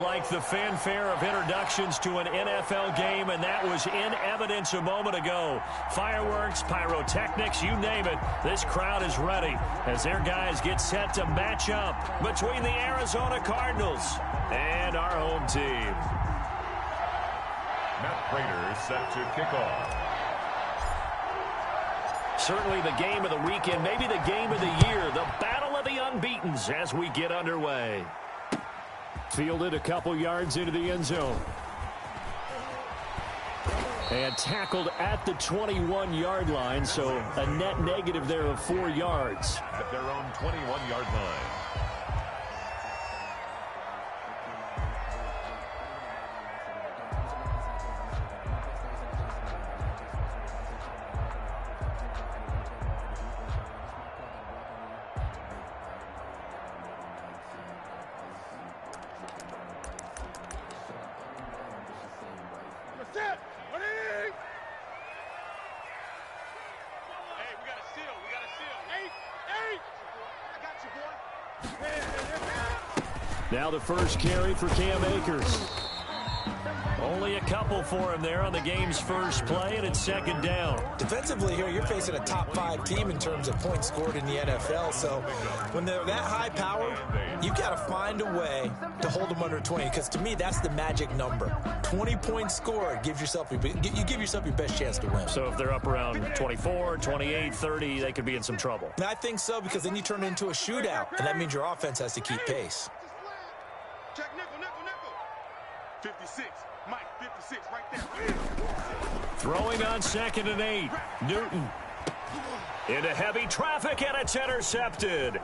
Like the fanfare of introductions to an NFL game, and that was in evidence a moment ago. Fireworks, pyrotechnics, you name it. This crowd is ready as their guys get set to match up between the Arizona Cardinals and our home team. Matt Prater set to kick off. Certainly the game of the weekend, maybe the game of the year, the battle of the unbeatens as we get underway. Fielded a couple yards into the end zone. And tackled at the 21-yard line, so a net negative there of 4 yards. At their own 21-yard line. Now the first carry for Cam Akers. Only a couple for him there on the game's first play, and it's second down. Defensively here, you're facing a top-5 team in terms of points scored in the NFL. So when they're that high power, you've got to find a way to hold them under 20, because to me, that's the magic number. 20 points scored, you give yourself your best chance to win. So if they're up around 24, 28, 30, they could be in some trouble. And I think so, because then you turn it into a shootout, and that means your offense has to keep pace. Check nickel. 56. Mike, 56 right there. Throwing on 2nd and 8. Newton. Into heavy traffic, and it's intercepted.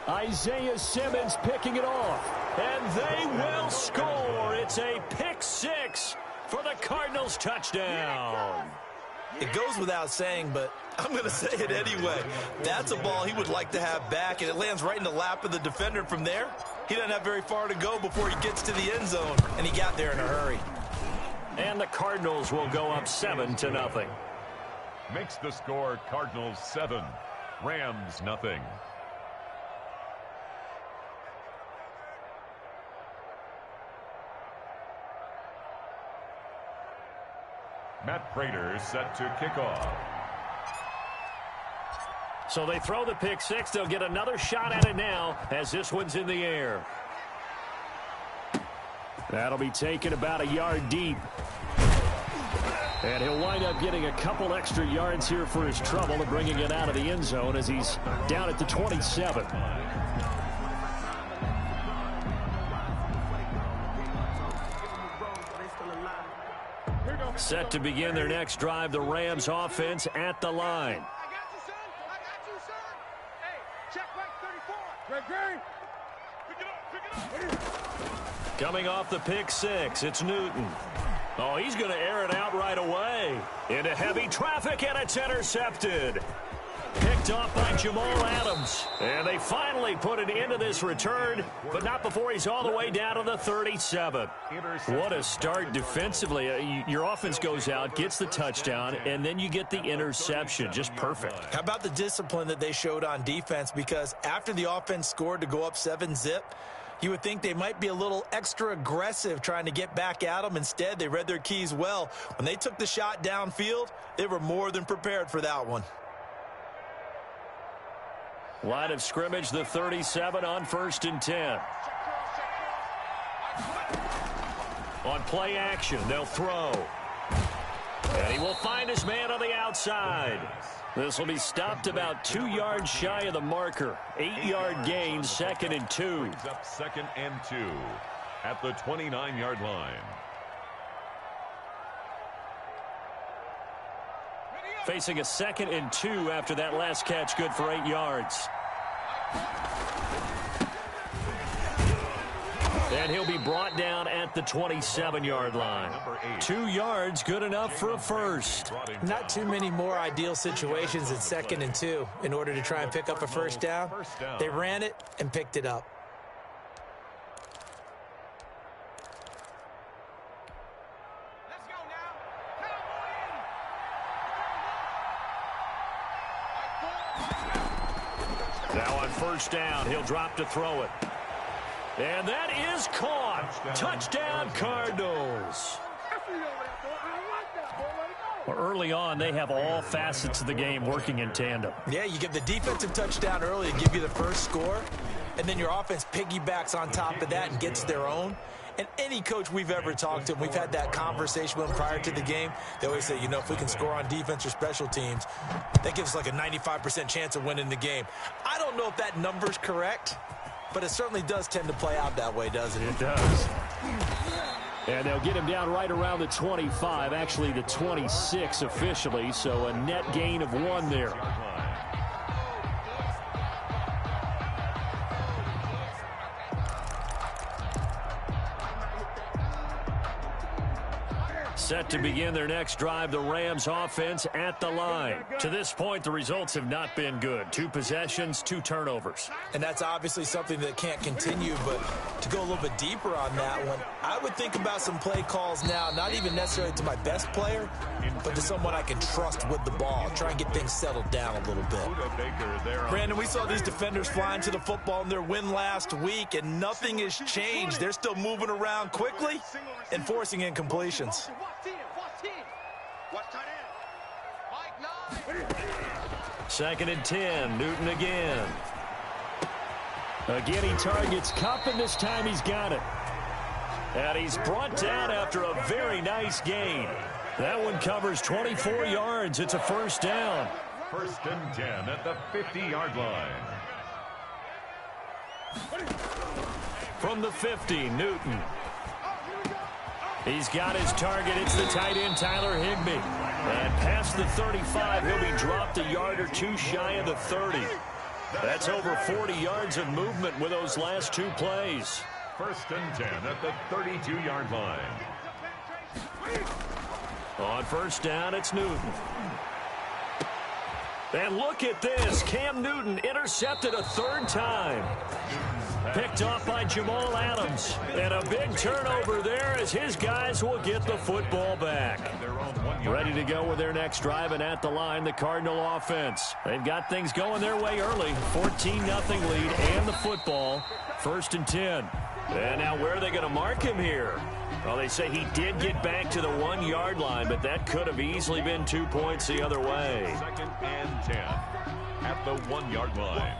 Isaiah Simmons picking it off. And they will score. It's a pick 6 for the Cardinals touchdown. It goes without saying, but I'm going to say it anyway. That's a ball he would like to have back, and it lands right in the lap of the defender from there. He doesn't have very far to go before he gets to the end zone, and he got there in a hurry. And the Cardinals will go up 7-0. Makes the score Cardinals 7, Rams nothing. Matt Prater set to kick off. So they throw the pick 6. They'll get another shot at it now as this one's in the air. That'll be taken about a yard deep. And he'll wind up getting a couple extra yards here for his trouble and bringing it out of the end zone as he's down at the 27. Set to begin their next drive, the Rams offense at the line. Coming off the pick 6, it's Newton. Oh, he's going to air it out right away. Into heavy traffic, and it's intercepted. Picked off by Jamal Adams. And they finally put an end to this return, but not before he's all the way down to the 37. What a start defensively. Your offense goes out, gets the touchdown, and then you get the interception. Just perfect. How about the discipline that they showed on defense? Because after the offense scored to go up 7-0, you would think they might be a little extra aggressive trying to get back at them. Instead, they read their keys well. When they took the shot downfield, they were more than prepared for that one. Line of scrimmage, the 37 on 1st and 10. On play action, they'll throw. And he will find his man on the outside. This will be stopped about 2 yards shy of the marker. 8-yard gain, 2nd and 2. Brings up 2nd and 2 at the 29-yard line. Facing a 2nd and 2 after that last catch, good for 8 yards. And he'll be brought down at the 27-yard line. 2 yards, good enough for a first. Not too many more ideal situations at 2nd and 2 in order to try and pick up a first down. They ran it and picked it up. Now on 1st down, he'll drop to throw it. And that is caught. Touchdown, Cardinals. Well, early on, they have all facets of the game working in tandem. Yeah, you get the defensive touchdown early to give you the first score, and then your offense piggybacks on top of that and gets their own. And any coach we've ever talked to, we've had that conversation with them prior to the game, they always say, you know, if we can score on defense or special teams, that gives us like a 95% chance of winning the game. I don't know if that number's correct, but it certainly does tend to play out that way, doesn't it? It does. And they'll get him down right around the 25, actually the 26 officially, so a net gain of 1 there. Set to begin their next drive, the Rams offense at the line. To this point, the results have not been good. 2 possessions, 2 turnovers. And that's obviously something that can't continue, but to go a little bit deeper on that one, I would think about some play calls now, not even necessarily to my best player, but to someone I can trust with the ball. Try and get things settled down a little bit. Brandon, we saw these defenders flying to the football in their win last week, and nothing has changed. They're still moving around quickly and forcing incompletions. Second and 10, Newton again. Again, he targets Kupp, and this time he's got it. And he's brought down after a very nice gain. That one covers 24 yards. It's a first down. First and 10 at the 50-yard line. From the 50, Newton. He's got his target. It's the tight end, Tyler Higbee. And past the 35, he'll be dropped a yard or 2 shy of the 30. That's over 40 yards of movement with those last 2 plays. First and 10 at the 32-yard line. On first down, it's Newton. And look at this. Cam Newton intercepted a 3rd time. Picked off by Jamal Adams. And a big turnover there as his guys will get the football back. Ready to go with their next drive, and at the line, the Cardinal offense. They've got things going their way early. 14-0 lead and the football. First and 10. And now where are they going to mark him here? Well, they say he did get back to the 1-yard line, but that could have easily been 2 points the other way. Second and 10 at the 1-yard line.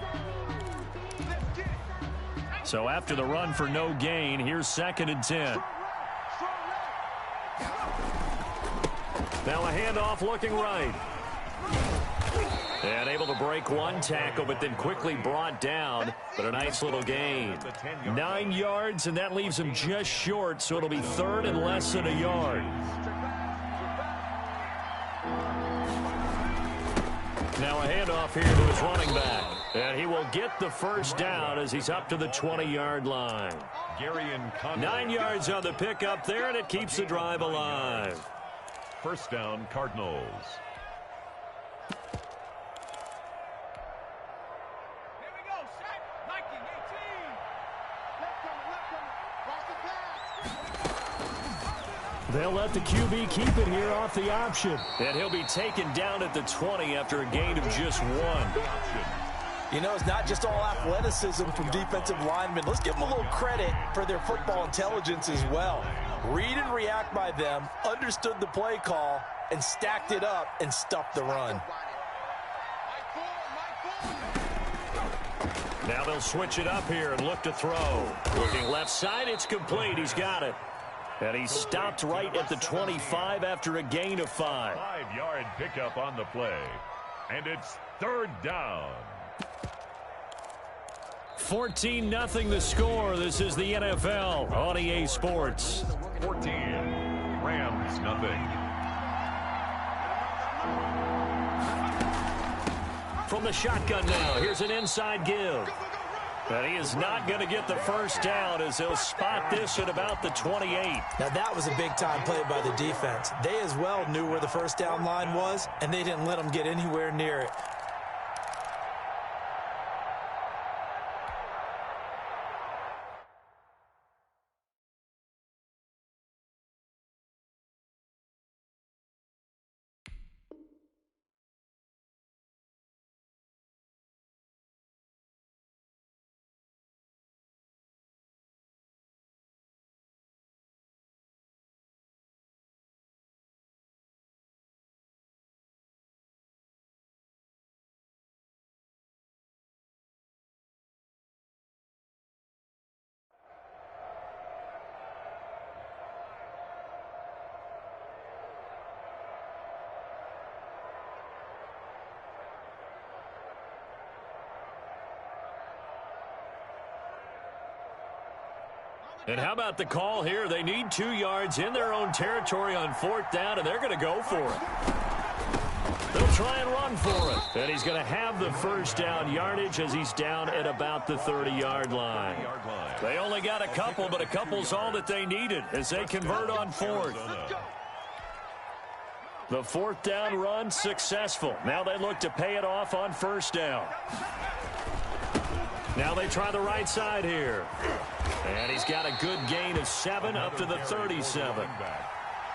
So after the run for no gain, here's second and 10. Now a handoff looking right. And able to break 1 tackle, but then quickly brought down. But a nice little gain. 9 yards, and that leaves him just short, so it'll be 3rd and less than a yard. Now a handoff here to his running back. And he will get the first down as he's up to the 20-yard line. 9 yards on the pickup there, and it keeps the drive alive. First down, Cardinals. They'll let the QB keep it here off the option. And he'll be taken down at the 20 after a gain of just 1. You know, it's not just all athleticism from defensive linemen. Let's give them a little credit for their football intelligence as well. Read and react by them, understood the play call, and stacked it up and stuffed the run. Now they'll switch it up here and look to throw. Looking left side, it's complete. He's got it. And he stopped right at the 25 after a gain of 5. 5-yard pickup on the play. And it's 3rd down. 14-0 the score. This is the NFL on EA Sports. 14. Rams nothing. From the shotgun now, here's an inside give. And he is not going to get the first down as they'll spot this at about the 28. Now that was a big-time play by the defense. They as well knew where the first down line was, and they didn't let them get anywhere near it. And how about the call here? They need 2 yards in their own territory on 4th down, and they're going to go for it. They'll try and run for it. And he's going to have the first down yardage as he's down at about the 30-yard line. They only got a couple, but a couple's all that they needed as they convert on 4th. The 4th down run successful. Now they look to pay it off on 1st down. Now they try the right side here. And he's got a good gain of 7 up to the 37.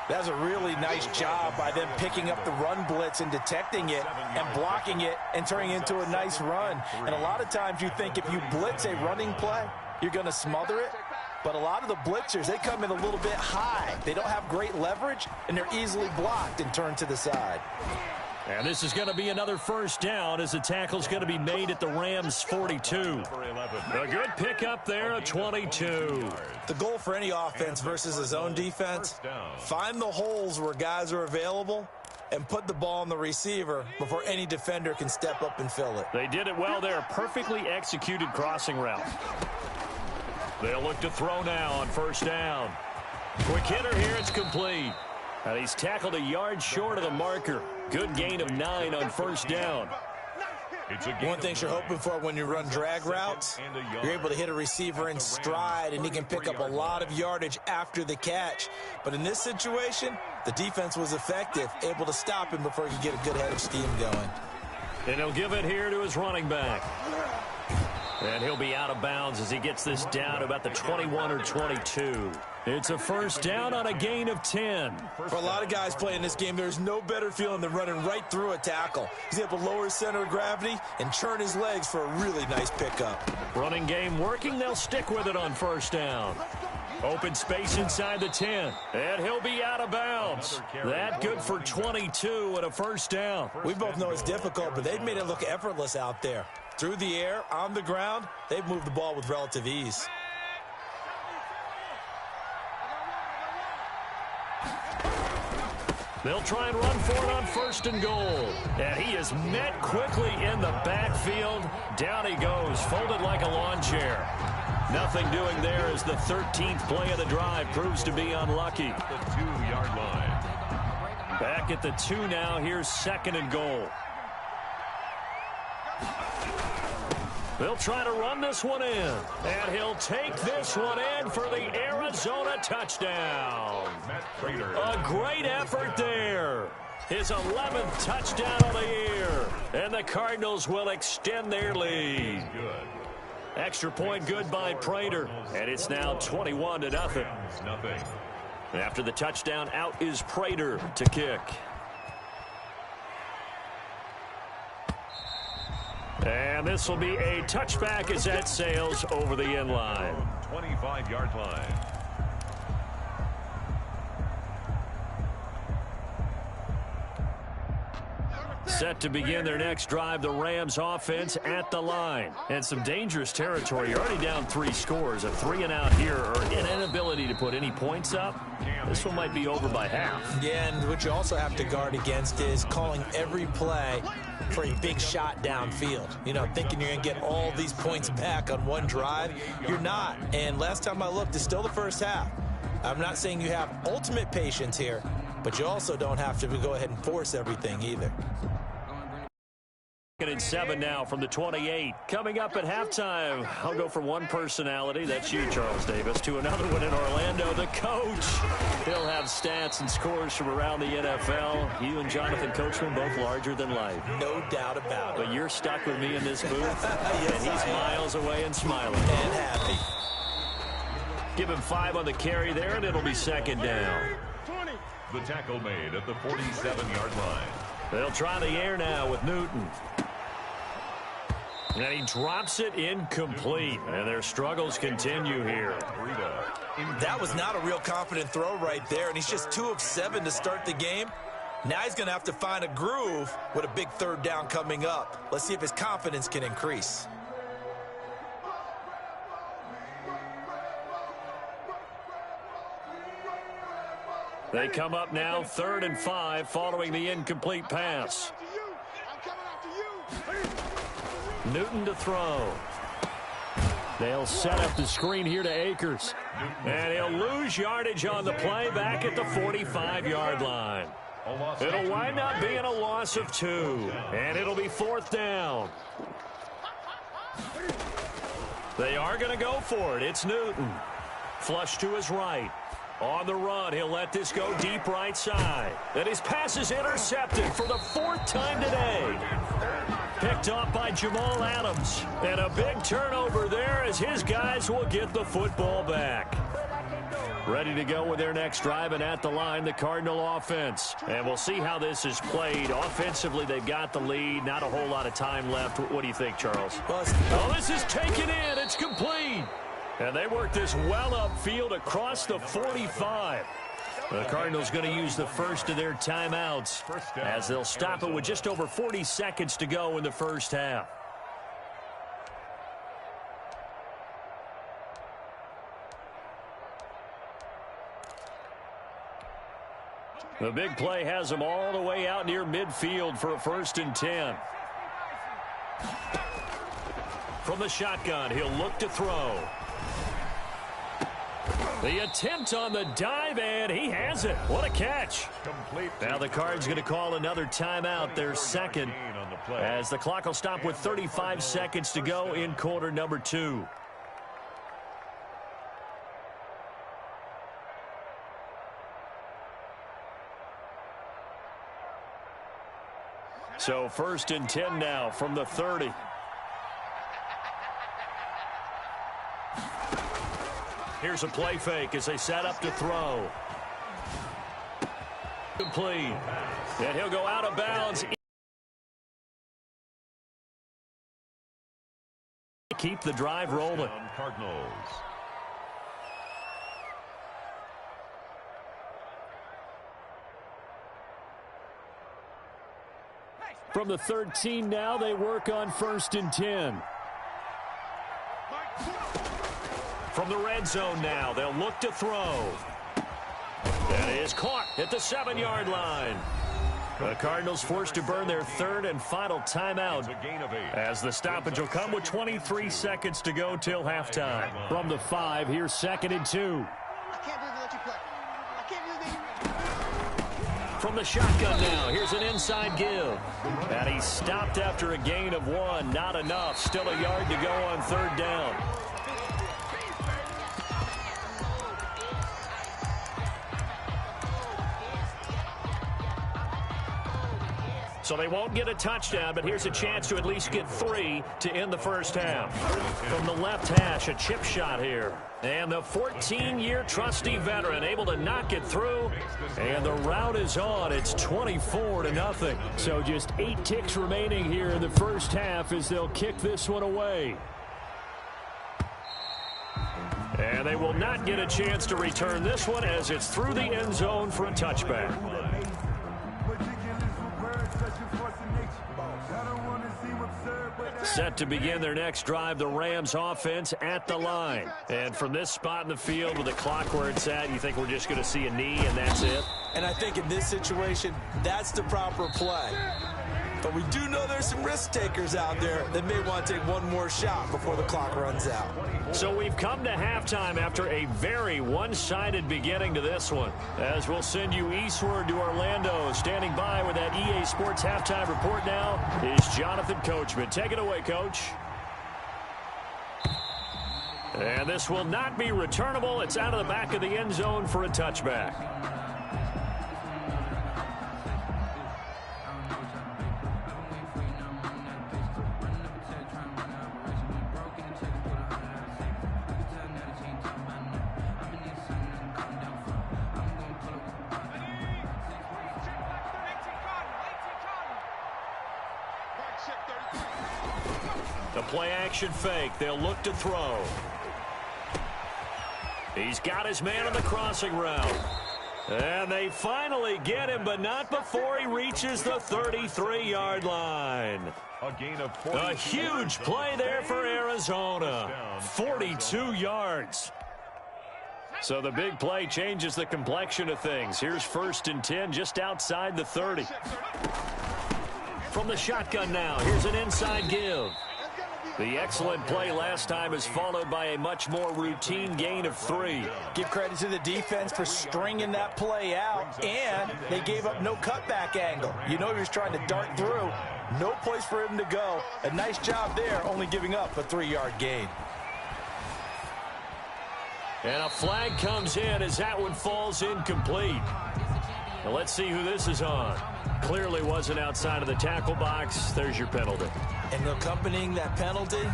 That's a really nice job by them picking up the run blitz and detecting it and blocking it and turning it into a nice run. And a lot of times you think if you blitz a running play, you're going to smother it. But a lot of the blitzers, they come in a little bit high. They don't have great leverage, and they're easily blocked and turned to the side. And this is going to be another 1st down as the tackle's going to be made at the Rams' 42. A good pickup there at 22. The goal for any offense versus his own defense, find the holes where guys are available and put the ball on the receiver before any defender can step up and fill it. They did it well there. Perfectly executed crossing route. They'll look to throw now on 1st down. Quick hitter here. It's complete. And he's tackled a yard short of the marker. Good gain of 9 on 1st down. One thing you're hoping for when you run drag routes, you're able to hit a receiver in stride, and he can pick up a lot of yardage after the catch. But in this situation, the defense was effective, able to stop him before he could get a good head of steam going. And he'll give it here to his running back. And he'll be out of bounds as he gets this down to about the 21 or 22. It's a 1st down on a gain of 10. For a lot of guys playing this game, there's no better feeling than running right through a tackle. He's able to lower his center of gravity and churn his legs for a really nice pickup. Running game working. They'll stick with it on 1st down. Open space inside the 10. And he'll be out of bounds. That good for 22 and a 1st down. We both know it's difficult, but they've made it look effortless out there. Through the air, on the ground, they've moved the ball with relative ease. They'll try and run for it on 1st and goal. And he is met quickly in the backfield. Down he goes, folded like a lawn chair. Nothing doing there as the 13th play of the drive proves to be unlucky. The 2-yard line. Back at the 2 now. Here's 2nd and goal. They'll try to run this one in. And he'll take this one in for the Arizona touchdown. A great effort there. His 11th touchdown of the year. And the Cardinals will extend their lead. Extra point good by Prater. And it's now 21-0. After the touchdown, out is Prater to kick. And this will be a touchback as that sails over the end line. 25-yard line. Set to begin their next drive, the Rams offense at the line. And some dangerous territory. You're already down 3 scores. A 3-and-out here or an inability to put any points up. This one might be over by half. Yeah, and what you also have to guard against is calling every play for a big shot downfield. You know, thinking you're going to get all these points back on one drive. You're not. And last time I looked, it's still the first half. I'm not saying you have ultimate patience here, but you also don't have to go ahead and force everything either. 2nd and 7 now from the 28. Coming up at halftime, I'll go from one personality, that's you, Charles Davis, to another one in Orlando, the coach. He'll have stats and scores from around the NFL. You and Jonathan Coachman both larger than life. No doubt about it. But you're stuck with me in this booth, Yes, and he's miles away and smiling. And happy. Give him 5 on the carry there, and it'll be 2nd down. The tackle made at the 47-yard line. They'll try the air now with Newton. And he drops it incomplete. And their struggles continue here. That was not a real confident throw right there, and he's just 2 of 7 to start the game. Now he's going to have to find a groove with a big 3rd down coming up. Let's see if his confidence can increase. They come up now 3rd and 5 following the incomplete pass. Newton to throw. They'll set up the screen here to Akers. And he'll lose yardage on the play back at the 45-yard line. It'll wind up being a loss of 2. And it'll be 4th down. They are going to go for it. It's Newton. Flush to his right. On the run, he'll let this go deep right side. And his pass is intercepted for the 4th time today. Picked off by Jamal Adams. And a big turnover there as his guys will get the football back. Ready to go with their next drive, and at the line, the Cardinal offense. And we'll see how this is played. Offensively, they've got the lead. Not a whole lot of time left. What do you think, Charles? Oh, this is taken in. It's complete. And they work this well upfield across the 45. The Cardinals going to use the first of their timeouts as they'll stop it with just over 40 seconds to go in the first half. The big play has them all the way out near midfield for a 1st and 10. From the shotgun, he'll look to throw. The attempt on the dive, and he has it. What a catch. Now the Cards going to call another timeout, their second, as the clock will stop with 35 seconds to go in quarter number 2. So 1st and 10 now from the 30. Here's a play fake as they set up to throw. Complete. And he'll go out of bounds. Keep the drive rolling. Cardinals. From the 13 now, they work on 1st and 10. From the red zone now, they'll look to throw. That is caught at the 7-yard line. The Cardinals forced to burn their 3rd and final timeout as the stoppage will come with 23 seconds to go till halftime. From the 5, here's 2nd and 2. From the shotgun now, here's an inside give. And he's stopped after a gain of 1. Not enough. Still a yard to go on 3rd down. So they won't get a touchdown, but here's a chance to at least get 3 to end the first half. From the left hash, a chip shot here. And the 14-year trusty veteran able to knock it through. And the route is on. It's 24-0. So just 8 ticks remaining here in the first half as they'll kick this one away. And they will not get a chance to return this one as it's through the end zone for a touchback. Set to begin their next drive, the Rams offense at the line. And from this spot in the field with the clock where it's at, you think we're just going to see a knee and that's it? And I think in this situation, that's the proper play. But we do know there's some risk takers out there that may want to take one more shot before the clock runs out. So we've come to halftime after a very one-sided beginning to this one. As we'll send you eastward to Orlando. Standing by with that EA Sports halftime report now is Jonathan Coachman. Take it away, Coach. And this will not be returnable. It's out of the back of the end zone for a touchback. The play-action fake. They'll look to throw. He's got his man on the crossing route. And they finally get him, but not before he reaches the 33-yard line. A huge play there for Arizona. 42 yards. So the big play changes the complexion of things. Here's 1st and 10 just outside the 30. From the shotgun now, here's an inside give. The excellent play last time is followed by a much more routine gain of 3. Give credit to the defense for stringing that play out, and they gave up no cutback angle. You know he was trying to dart through. No place for him to go. A nice job there, only giving up a 3-yard gain. And a flag comes in as that one falls incomplete. Now let's see who this is on. Clearly wasn't outside of the tackle box. There's your penalty. And accompanying that penalty,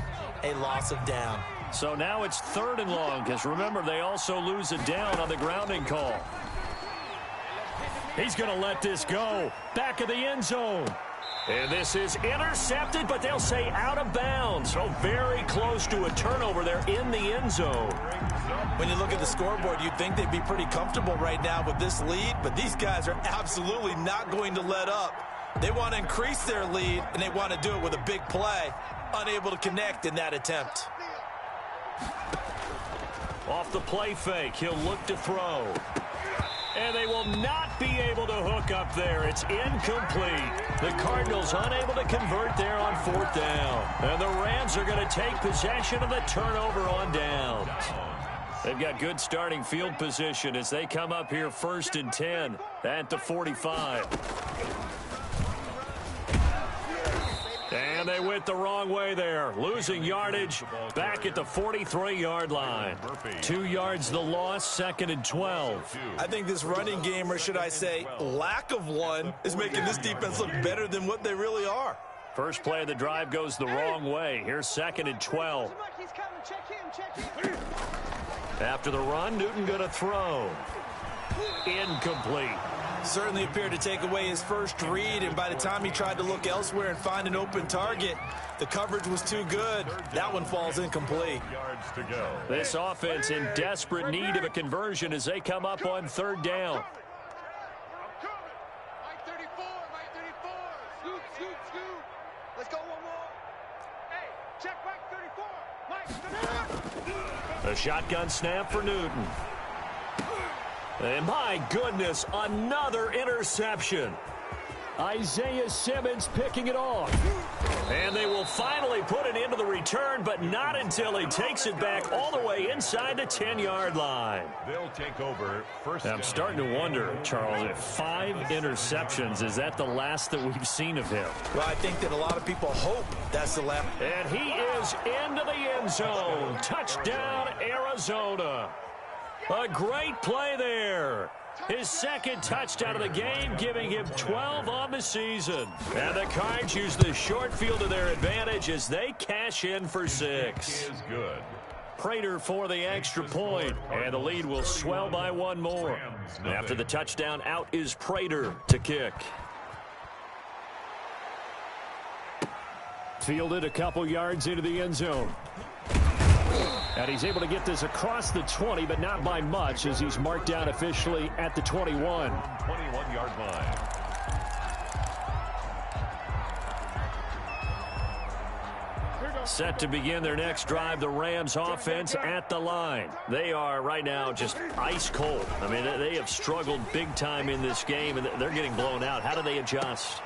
a loss of down. So now it's 3rd and long, because remember, they also lose a down on the grounding call. He's going to let this go. Back of the end zone. And this is intercepted, but they'll say out of bounds. So very close to a turnover there in the end zone. When you look at the scoreboard, you'd think they'd be pretty comfortable right now with this lead, but these guys are absolutely not going to let up. They want to increase their lead, and they want to do it with a big play. Unable to connect in that attempt. Off the play fake, he'll look to throw. And they will not be able to hook up there. It's incomplete. The Cardinals unable to convert there on 4th down. And the Rams are going to take possession of the turnover on downs. They've got good starting field position as they come up here 1st and 10 at the 45. And they went the wrong way there. Losing yardage back at the 43-yard line. 2 yards the loss, 2nd and 12. I think this running game, or should I say lack of one, is making this defense look better than what they really are. First play of the drive goes the wrong way. Here's 2nd and 12. After the run, Newton going to throw. Incomplete. Certainly appeared to take away his first read, and by the time he tried to look elsewhere and find an open target, the coverage was too good. That one falls incomplete. This offense in desperate need of a conversion as they come up on 3rd down. Let's go one more. Hey, check back 34. A shotgun snap for Newton. And my goodness, another interception. Isaiah Simmons picking it off. And they will finally put it into the return, but not until he takes it back all the way inside the 10-yard line. They'll take over first. I'm starting to wonder, Charles, if 5 interceptions, is that the last that we've seen of him? Well, I think that a lot of people hope that's the last. And he is into the end zone. Touchdown, Arizona. A great play there. His 2nd touchdown of the game, giving him 12 on the season. And the Cards use the short field to their advantage as they cash in for 6. Is good. Prater for the extra point, and the lead will swell by 1 more. After the touchdown, out is Prater to kick. Fielded a couple yards into the end zone. And he's able to get this across the 20, but not by much, as he's marked down officially at the 21. 21-yard line. Set to begin their next drive, the Rams offense at the line. They are right now just ice cold. I mean, they have struggled big time in this game, and they're getting blown out. How do they adjust?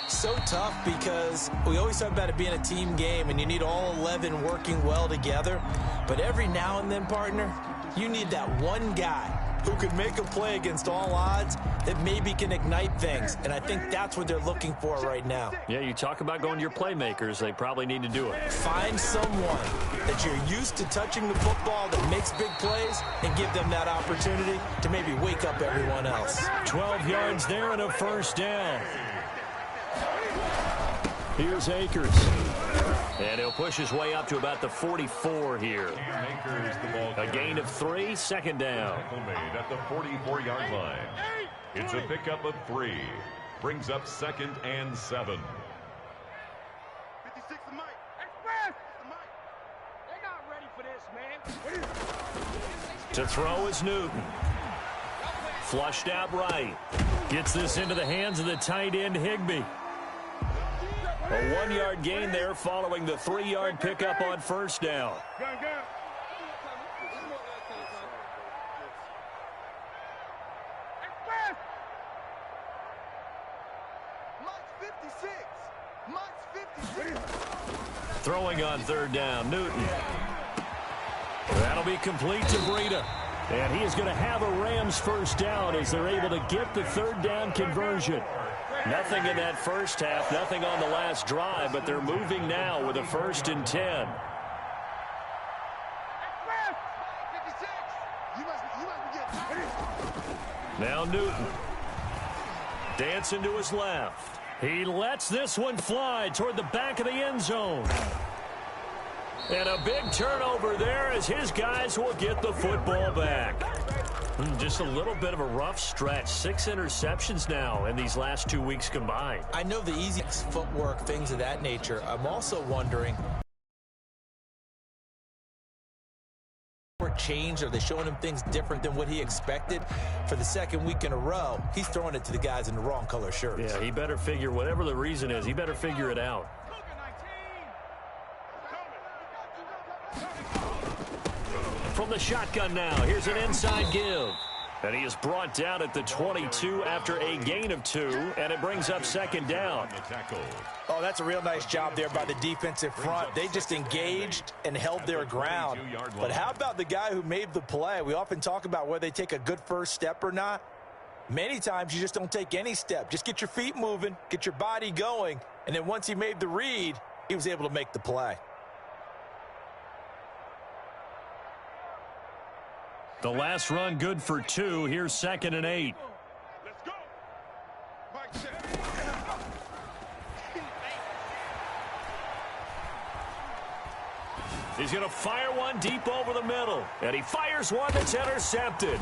So tough, because we always talk about it being a team game and you need all 11 working well together. But every now and then, partner, you need that one guy who can make a play against all odds that maybe can ignite things. And I think that's what they're looking for right now. Yeah, you talk about going to your playmakers. They probably need to do it. Find someone that you're used to touching the football that makes big plays and give them that opportunity to maybe wake up everyone else. 12 yards there and a 1st down. Here's Akers. And he'll push his way up to about the 44 here. A gain of 3, 2nd down. Made at the 44-yard line. It's a pickup of 3. Brings up 2nd and 7. 56 to Mike. Express! They're not ready for this, man. To throw is Newton. Flushed out right. Gets this into the hands of the tight end, Higbee. A 1-yard gain there following the 3-yard pickup on 1st down. Throwing on third down, Newton. That'll be complete to Breida. And he is going to have a Rams first down as they're able to get the third down conversion. Nothing in that first half, nothing on the last drive, but they're moving now with a 1st and 10. Now Newton. Dancing to his left. He lets this one fly toward the back of the end zone. And a big turnover there as his guys will get the football back. Just a little bit of a rough stretch. 6 interceptions now in these last 2 weeks combined. I know the easy footwork, things of that nature. I'm also wondering, change? Are they showing him things different than what he expected? For the 2nd week in a row, he's throwing it to the guys in the wrong color shirts. Yeah, he better figure, whatever the reason is, he better figure it out. From the shotgun now, here's an inside give. And he is brought down at the 22 after a gain of 2, and it brings up 2nd down. Oh, that's a real nice job there by the defensive front. They just engaged and held their ground. But how about the guy who made the play? We often talk about whether they take a good first step or not. Many times you just don't take any step. Just get your feet moving, get your body going, and then once he made the read, he was able to make the play. The last run good for 2. Here's 2nd and 8. Let's go. He's going to fire one deep over the middle. And he fires one that's intercepted.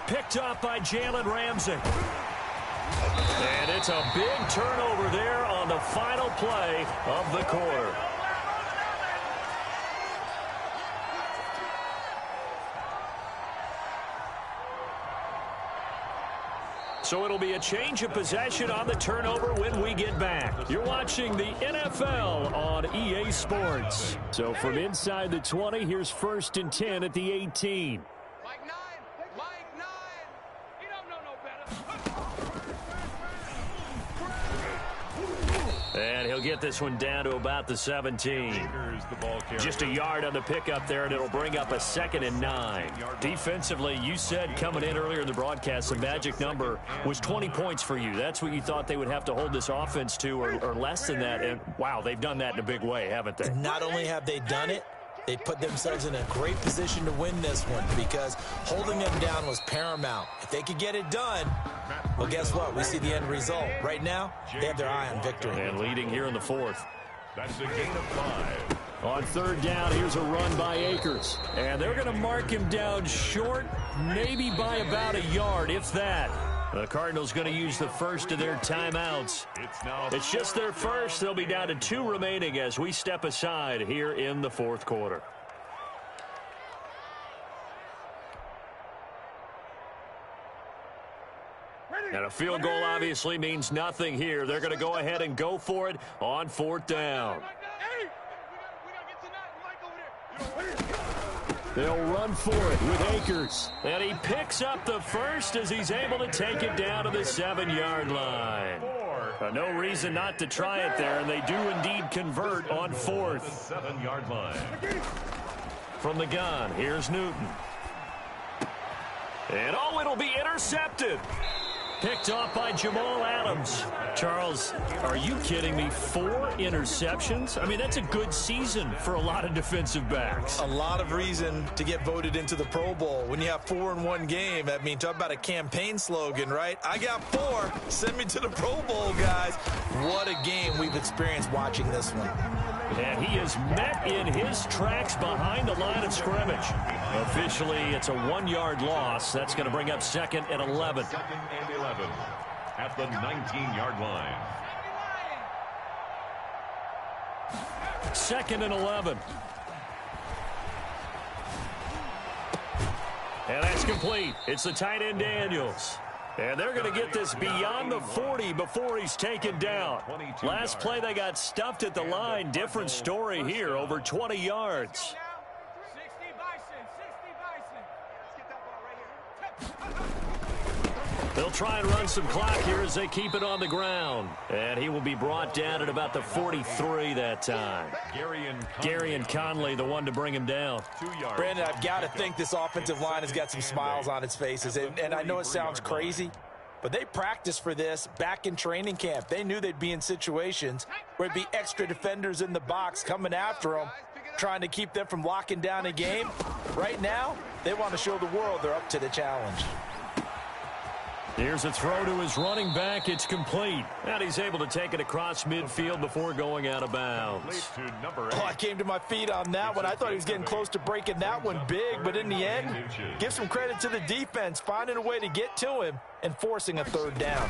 Picked off by Jalen Ramsey. And it's a big turnover there on the final play of the quarter. So it'll be a change of possession on the turnover when we get back. You're watching the NFL on EA Sports. So from inside the 20, here's 1st and 10 at the 18. Mike 9. Mike 9. You don't know no better. And he'll get this one down to about the 17. Just a yard on the pickup there, and it'll bring up a 2nd and 9. Defensively, you said coming in earlier in the broadcast, the magic number was 20 points for you. That's what you thought they would have to hold this offense to, or less than that. And, wow, they've done that in a big way, haven't they? Not only have they done it, they put themselves in a great position to win this one because holding them down was paramount. If they could get it done, well, guess what? We see the end result. Right now, they have their eye on victory. And leading here in the 4th. That's a gain of 5. On 3rd down, here's a run by Akers. And they're going to mark him down short, maybe by about a yard, if that. The Cardinals going to use the first of their timeouts. It's just their first. They'll be down to 2 remaining as we step aside here in the 4th quarter. And a field goal obviously means nothing here. They're going to go ahead and go for it on 4th down. They'll run for it with Akers. And he picks up the first as he's able to take it down to the 7-yard line. No reason not to try it there, and they do indeed convert on 4th. 7-yard line. From the gun, here's Newton. And oh, it'll be intercepted. Picked off by Jamal Adams. Charles, are you kidding me? 4 interceptions? I mean, that's a good season for a lot of defensive backs. A lot of reason to get voted into the Pro Bowl. When you have 4 in one game, I mean, talk about a campaign slogan, right? I got 4. Send me to the Pro Bowl, guys. What a game we've experienced watching this one. And he is met in his tracks behind the line of scrimmage. Officially, it's a 1-yard loss. That's going to bring up 2nd and 11. 2nd and 11 at the 19-yard line. 2nd and 11. And that's complete. It's the tight end Daniels. And they're going to get this beyond the 40 before he's taken down. Last play, they got stuffed at the line. Different story here, over 20 yards. 60 Bison. 60 Bison. Let's get that ball right here. They'll try and run some clock here as they keep it on the ground. And he will be brought down at about the 43 that time. Gary and Conley, the one to bring him down. Brandon, I've got to think this offensive line has got some smiles on its faces. And I know it sounds crazy, but they practiced for this back in training camp. They knew they'd be in situations where it'd be extra defenders in the box coming after them, trying to keep them from locking down a game. Right now, they want to show the world they're up to the challenge. Here's a throw to his running back. It's complete. And he's able to take it across midfield before going out of bounds. Oh, I came to my feet on that one. I thought he was getting close to breaking that one big, but in the end, give some credit to the defense, finding a way to get to him and forcing a third down.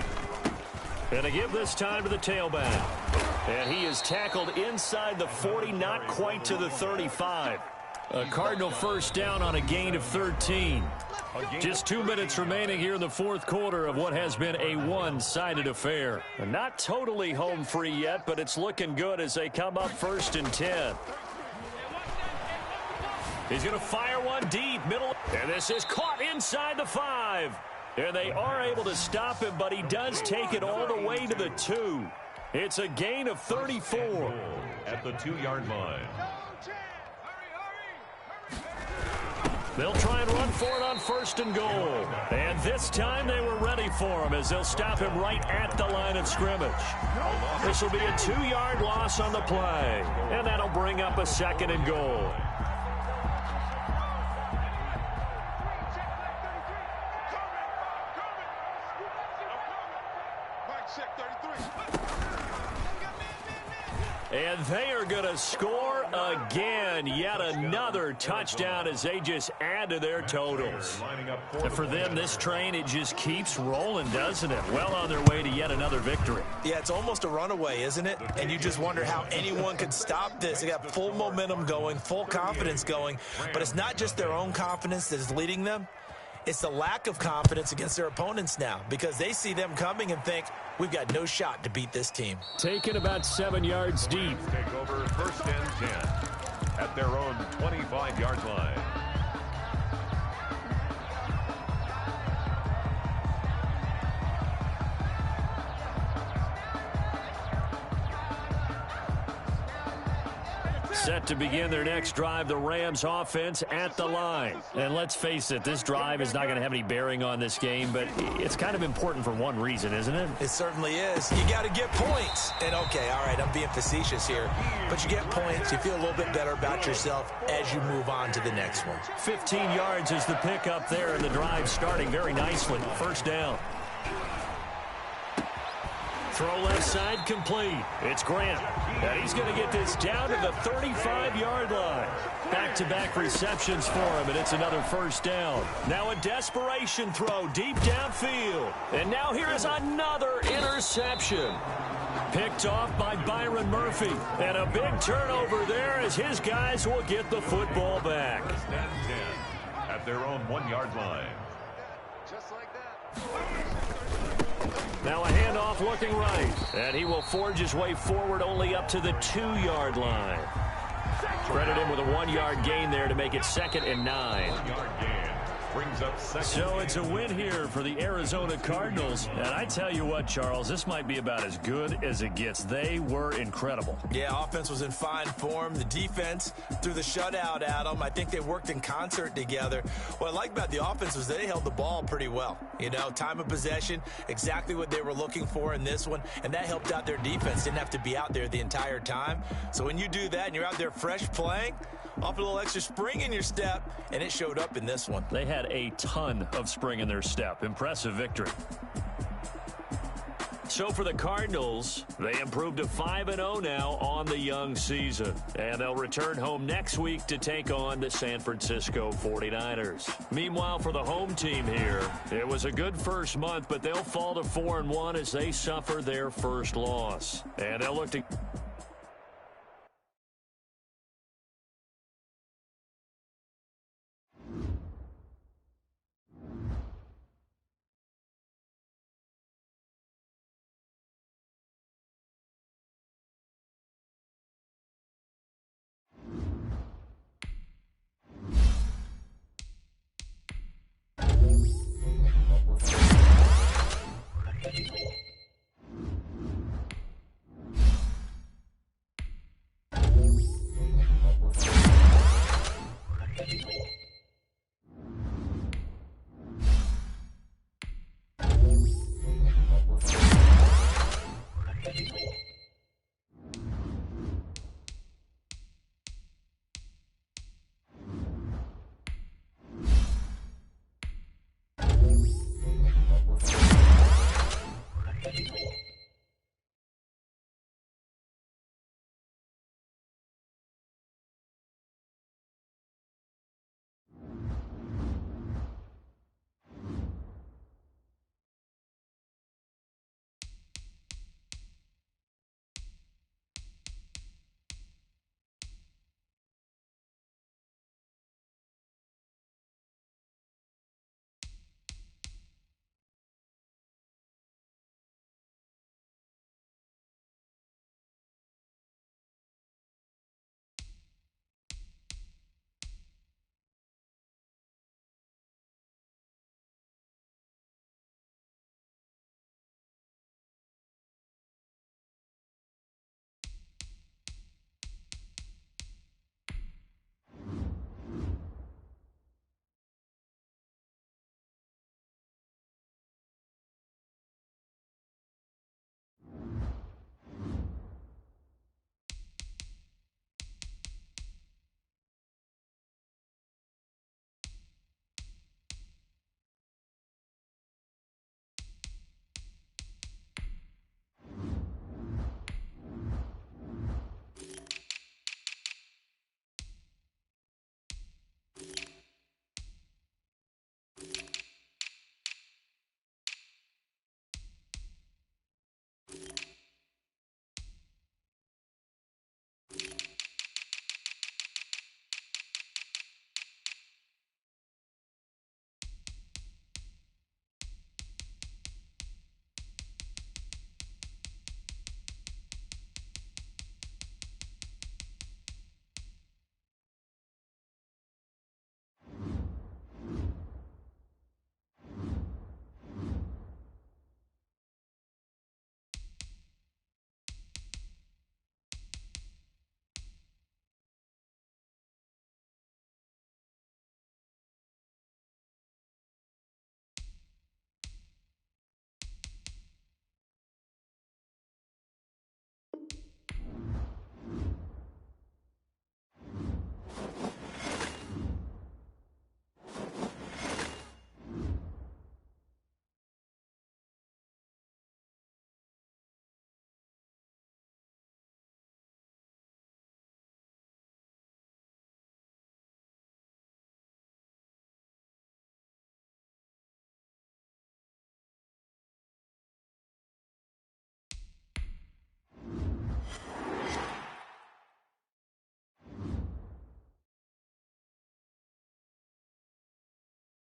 And to give this time to the tailback. And he is tackled inside the 40, not quite to the 35. A Cardinal first down on a gain of 13. Just 2 minutes remaining here in the fourth quarter of what has been a one-sided affair. Not totally home free yet, but it's looking good as they come up 1st and 10. He's going to fire one deep, middle, and this is caught inside the 5. And they are able to stop him, but he does take it all the way to the 2. It's a gain of 34. At the 2-yard line. They'll try and run for it on 1st and goal. And this time they were ready for him as they'll stop him right at the line of scrimmage. This will be a 2-yard loss on the play. And that'll bring up a 2nd and goal. And they are going to score again. Yet another touchdown as they just add to their totals. And for them, this train, it just keeps rolling, doesn't it? Well on their way to yet another victory. Yeah, it's almost a runaway, isn't it? And you just wonder how anyone could stop this. They got full momentum going, full confidence going. But it's not just their own confidence that is leading them. It's the lack of confidence against their opponents now because they see them coming and think, we've got no shot to beat this team. Taken about 7 yards deep. Take over 1st and 10 at their own 25-yard line. Set to begin their next drive, the Rams offense at the line. And let's face it, this drive is not going to have any bearing on this game, but it's kind of important for one reason, isn't it? It certainly is. You got to get points. And, okay, all right, I'm being facetious here. But you get points, you feel a little bit better about yourself as you move on to the next one. 15 yards is the pickup there, and the drive starting very nicely. 1st down. Throw left side complete. It's Grant. And he's going to get this down to the 35-yard line. Back-to-back receptions for him, and it's another 1st down. Now a desperation throw deep downfield. And now here is another interception. Picked off by Byron Murphy. And a big turnover there as his guys will get the football back. At their own 1-yard line. Just like that. Now a handoff looking right. And he will forge his way forward only up to the 2-yard line. Credit him with a 1-yard gain there to make it 2nd and 9. 1-yard gain. Brings up 2nd. So it's a win here for the Arizona Cardinals. And I tell you what, Charles, this might be about as good as it gets. They were incredible. Yeah, offense was in fine form. The defense threw the shutout at them. I think they worked in concert together. What I like about the offense was they held the ball pretty well. You know, time of possession, exactly what they were looking for in this one. And that helped out their defense. Didn't have to be out there the entire time. So when you do that and you're out there fresh playing, off a little extra spring in your step, and it showed up in this one. They had a ton of spring in their step. Impressive victory. So for the Cardinals, they improved to 5-0 now on the young season. And they'll return home next week to take on the San Francisco 49ers. Meanwhile, for the home team here, it was a good first month, but they'll fall to 4-1 as they suffer their first loss. And they'll look to